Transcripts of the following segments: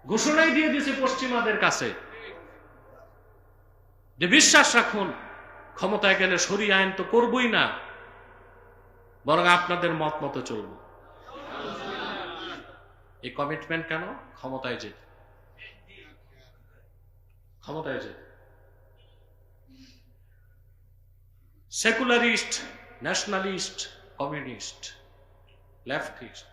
ঘোষণাই দিয়ে দিয়েছে পশ্চিমাদের কাছে যে বিশ্বাস রাখুন, ক্ষমতায় গেলে শরিয়া আইন তো করবই না, বরং আপনাদের মত মতো চলব। এই কমিটমেন্ট কেন? ক্ষমতায় যেতে, ক্ষমতায় যেতে। সেকুলারিস্ট, ন্যাশনালিস্ট, কমিউনিস্ট, লেফটিস্ট,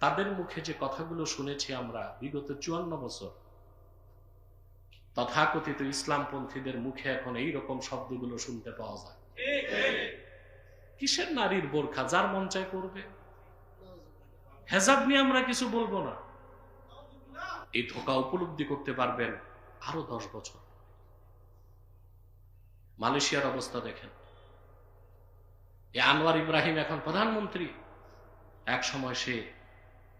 তাদের মুখে যে কথাগুলো শুনেছি আমরা বিগত 54 বছর, তথাকথিত ইসলামপন্থীদের মুখে এখন এই রকম শব্দগুলো শুনতে পাওয়া যায়। কিসের নারীর বোরখা? যার মন চায় করবে। হেজাব নিয়ে আমরা কিছু বলবো না। এই ধোঁকা উপলব্ধি করতে পারবেন আরো 10 বছর। মালয়েশিয়ার অবস্থা দেখেন। এই আনোয়ার ইব্রাহিম এখন প্রধানমন্ত্রী, এক সময় সে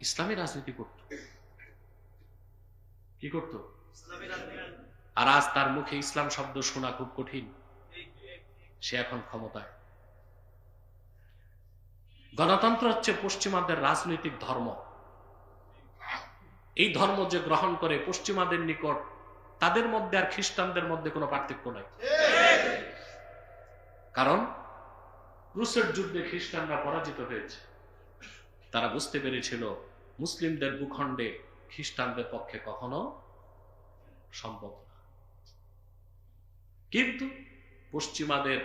ইসলামী রাজনীতি করত। কি করত? আর আজ তার মুখে ইসলাম শব্দ শোনা খুব কঠিন। সে এখন ক্ষমতায়। গণতন্ত্র হচ্ছে পশ্চিমাদের রাজনৈতিক ধর্ম। এই ধর্ম যে গ্রহণ করে পশ্চিমাদের নিকট, তাদের মধ্যে আর খ্রিস্টানদের মধ্যে কোনো পার্থক্য নাই। কারণ ক্রুসেড যুদ্ধে খ্রিস্টানরা পরাজিত হয়েছে। তারা বুঝতে পেরেছিল মুসলিমদের ভূখণ্ডে খ্রিস্টানদের পক্ষে কখনো সম্ভব না। কিন্তু পশ্চিমাদের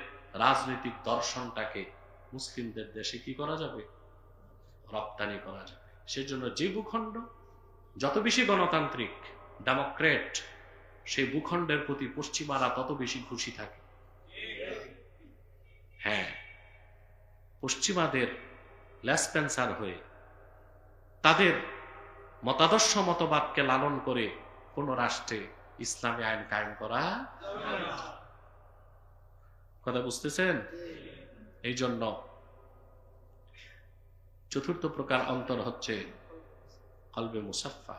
রাজনৈতিক দর্শনটাকে মুসলিমদের দেশে কি করা যাবে? রপ্তানি করা যাবে। সেজন্য যে ভূখণ্ড যত বেশি গণতান্ত্রিক, ডেমোক্রেট, সেই ভূখণ্ডের প্রতি পশ্চিমারা তত বেশি খুশি থাকে। হ্যাঁ, পশ্চিমাদের লেসপেন্সার হয়ে তাদের মতাদর্শ মতবাদকে লালন করে কোন রাষ্ট্রে ইসলামী আইন কায়েম করা, কথা বুঝতেছেন? এই জন্য চতুর্থ প্রকার অন্তর হচ্ছে কলবে মুসাফফা।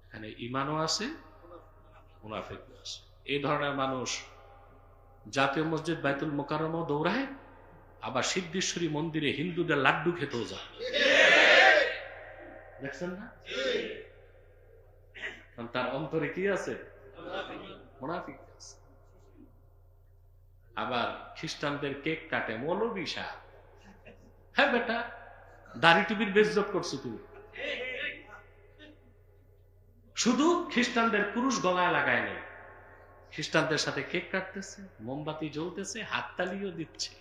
এখানে ঈমানও আছে, মুনাফিকও আছে। এই ধরনের মানুষ জাতীয় মসজিদ বাইতুল মোকাররমও দৌড়ায়, আবার সিদ্ধেশ্বরী মন্দিরে হিন্দুদের লাড্ডু খেতেও যায়। দেখছেন না? তার অন্তরে কি আছে? মুনাফিক আছে। আবার খ্রিস্টানদের কেক কাটে, মৌলবী সাহেব। হ্যাঁ বেটা, দাড়ি টুপির বেইজ্জত করছো তুমি। শুধু খ্রিস্টানদের কুরুশ গলায় লাগায় নেই, খ্রিস্টানদের সাথে কেক কাটতেছে, মোমবাতি জ্বলতেছে, হাততালিও দিচ্ছে।